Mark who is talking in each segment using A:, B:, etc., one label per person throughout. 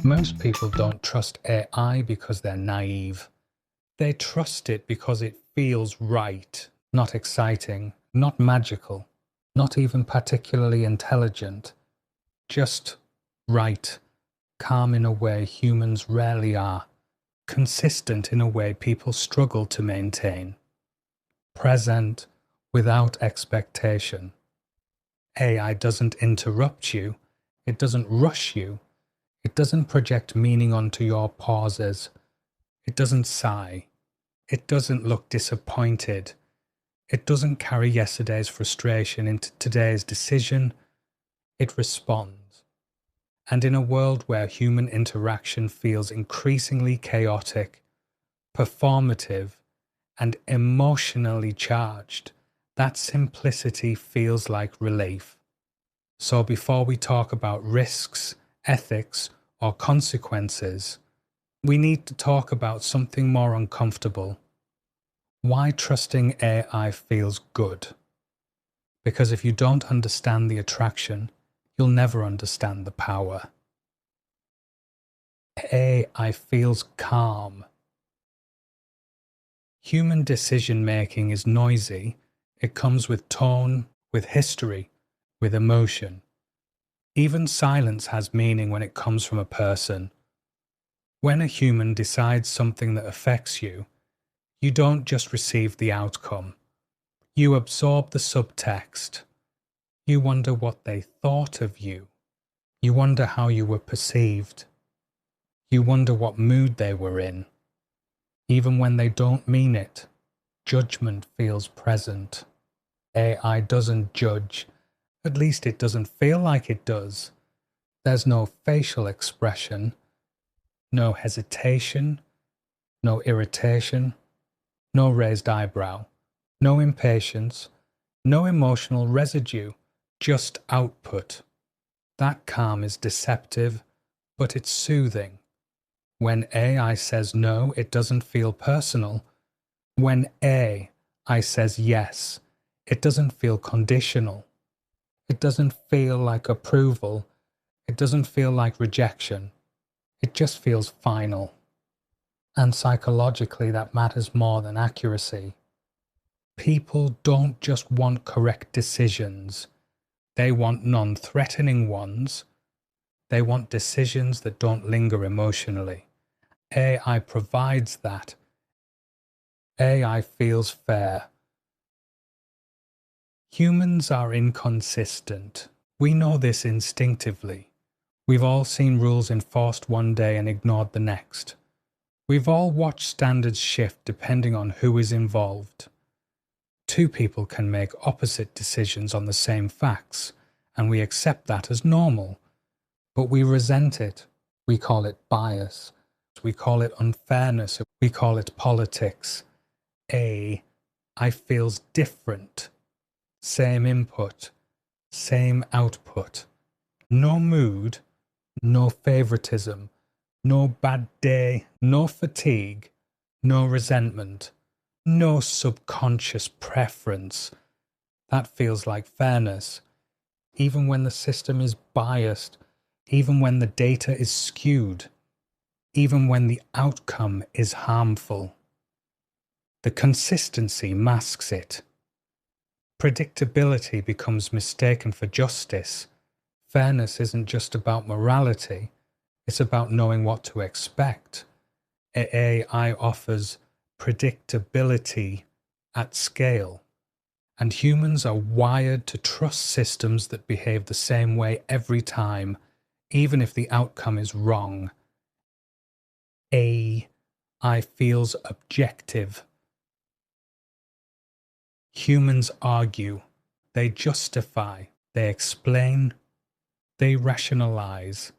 A: Most people don't trust AI because they're naive. They trust it because it feels right, not exciting, not magical, not even particularly intelligent, just right, calm in a way humans rarely are, consistent in a way people struggle to maintain, present without expectation. AI doesn't interrupt you, it doesn't rush you, it doesn't project meaning onto your pauses, it doesn't sigh, it doesn't look disappointed, it doesn't carry yesterday's frustration into today's decision, it responds. And in a world where human interaction feels increasingly chaotic, performative, and emotionally charged, that simplicity feels like relief. So before we talk about risks, ethics, or consequences, we need to talk about something more uncomfortable. Why trusting AI feels good. Because if you don't understand the attraction, you'll never understand the power. AI feels calm. Human decision-making is noisy. It comes with tone, with history, with emotion. Even silence has meaning when it comes from a person. When a human decides something that affects you, you don't just receive the outcome. You absorb the subtext. You wonder what they thought of you. You wonder how you were perceived. You wonder what mood they were in. Even when they don't mean it, judgment feels present. AI doesn't judge. At least it doesn't feel like it does. There's no facial expression, no hesitation, no irritation, no raised eyebrow, no impatience, no emotional residue, just output. That calm is deceptive, but it's soothing. When AI says no, it doesn't feel personal. When AI says yes, it doesn't feel conditional. It doesn't feel like approval. It doesn't feel like rejection. It just feels final. And psychologically, that matters more than accuracy. People don't just want correct decisions. They want non-threatening ones. They want decisions that don't linger emotionally. AI provides that. AI feels fair. Humans are inconsistent. We know this instinctively. We've all seen rules enforced one day and ignored the next. We've all watched standards shift depending on who is involved. Two people can make opposite decisions on the same facts, and we accept that as normal. But we resent it. We call it bias. We call it unfairness. We call it politics. I feels different. Same input, same output. No mood, no favoritism, no bad day, no fatigue, no resentment, no subconscious preference. That feels like fairness. Even when the system is biased, even when the data is skewed, even when the outcome is harmful. The consistency masks it. Predictability becomes mistaken for justice. Fairness isn't just about morality, it's about knowing what to expect. AI offers predictability at scale, and humans are wired to trust systems that behave the same way every time, even if the outcome is wrong. AI feels objective. Humans argue, they justify, they explain, they rationalize,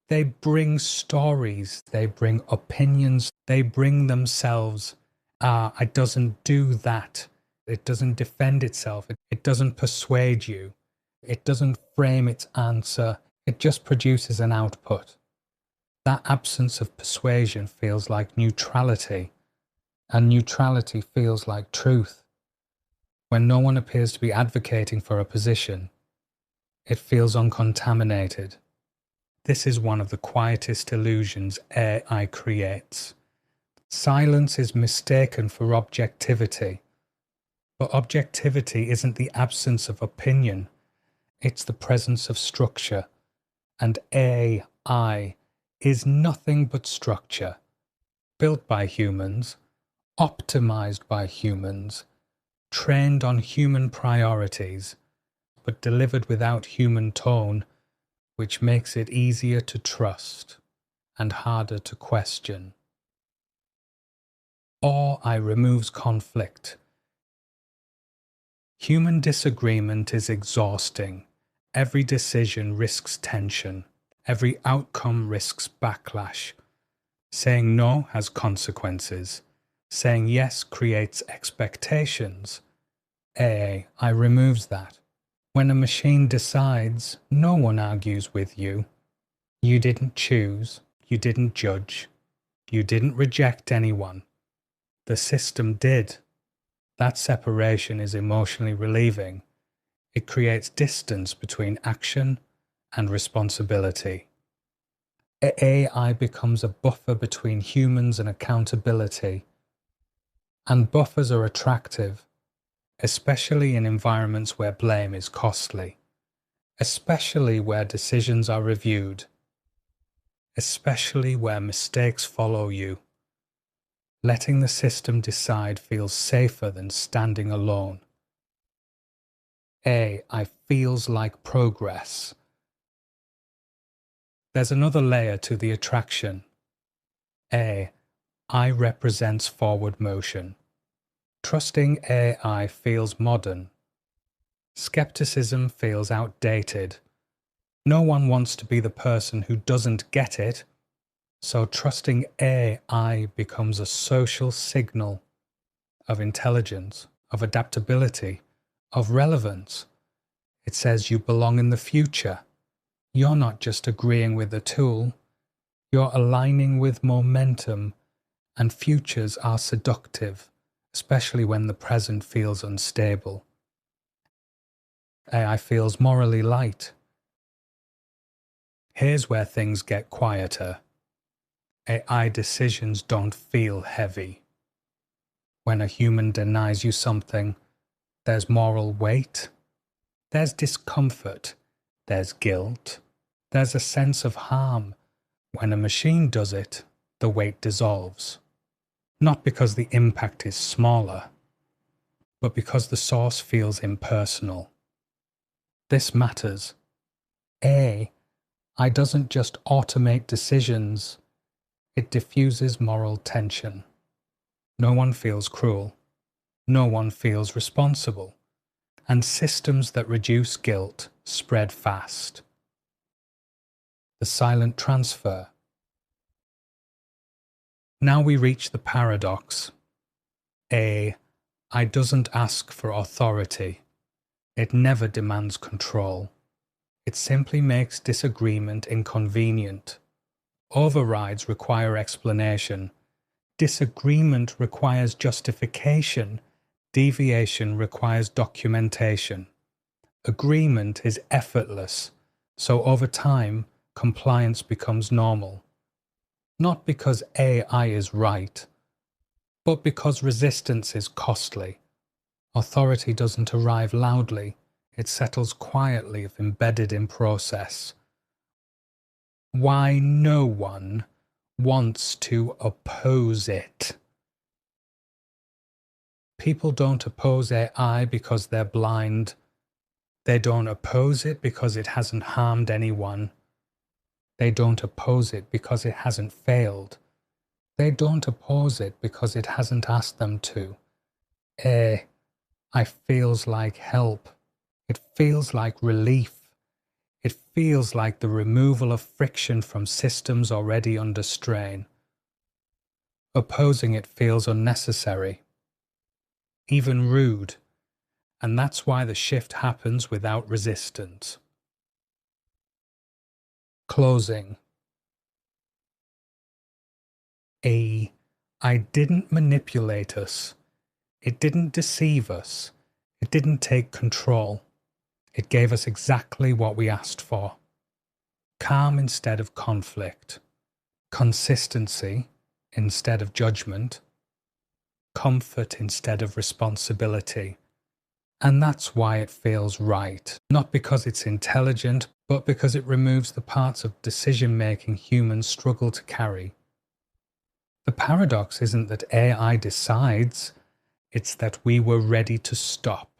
A: they bring stories, they bring opinions, they bring themselves. It doesn't do that. It doesn't defend itself. It doesn't persuade you. It doesn't frame its answer. It just produces an output. That absence of persuasion feels like neutrality, and neutrality feels like truth. When no one appears to be advocating for a position, it feels uncontaminated. This is one of the quietest illusions AI creates. Silence is mistaken for objectivity, but objectivity isn't the absence of opinion, it's the presence of structure, and AI is nothing but structure, built by humans, optimized by humans, trained on human priorities, but delivered without human tone, which makes it easier to trust and harder to question. AI removes conflict. Human disagreement is exhausting. Every decision risks tension. Every outcome risks backlash. Saying no has consequences. Saying yes creates expectations. AI removes that. When a machine decides, no one argues with you. You didn't choose. You didn't judge. You didn't reject anyone. The system did. That separation is emotionally relieving. It creates distance between action and responsibility. AI becomes a buffer between humans and accountability. And buffers are attractive, especially in environments where blame is costly, especially where decisions are reviewed, especially where mistakes follow you. Letting the system decide feels safer than standing alone. AI feels like progress. There's another layer to the attraction. AI represents forward motion. Trusting AI feels modern. Skepticism feels outdated. No one wants to be the person who doesn't get it, so trusting AI becomes a social signal of intelligence, of adaptability, of relevance. It says you belong in the future. You're not just agreeing with the tool, you're aligning with momentum, and futures are seductive, especially when the present feels unstable. AI feels morally light. Here's where things get quieter. AI decisions don't feel heavy. When a human denies you something, there's moral weight, there's discomfort, there's guilt, there's a sense of harm. When a machine does it, the weight dissolves. Not because the impact is smaller, but because the source feels impersonal. This matters. AI doesn't just automate decisions, it diffuses moral tension. No one feels cruel. No one feels responsible. And systems that reduce guilt spread fast. The silent transfer. Now we reach the paradox. AI doesn't ask for authority. It never demands control. It simply makes disagreement inconvenient. Overrides require explanation. Disagreement requires justification. Deviation requires documentation. Agreement is effortless, so over time, compliance becomes normal. Not because AI is right, but because resistance is costly. Authority doesn't arrive loudly, it settles quietly if embedded in process. Why no one wants to oppose it? People don't oppose AI because they're blind. They don't oppose it because it hasn't harmed anyone. They don't oppose it because it hasn't failed. They don't oppose it because it hasn't asked them to. I feels like help. It feels like relief. It feels like the removal of friction from systems already under strain. Opposing it feels unnecessary, even rude, and that's why the shift happens without resistance. Closing. I didn't manipulate us. It didn't deceive us. It didn't take control. It gave us exactly what we asked for. calm instead of conflict, consistency instead of judgment, comfort instead of responsibility. And that's why it feels right, not because it's intelligent, but because it removes the parts of decision-making humans struggle to carry. The paradox isn't that AI decides, it's that we were ready to stop.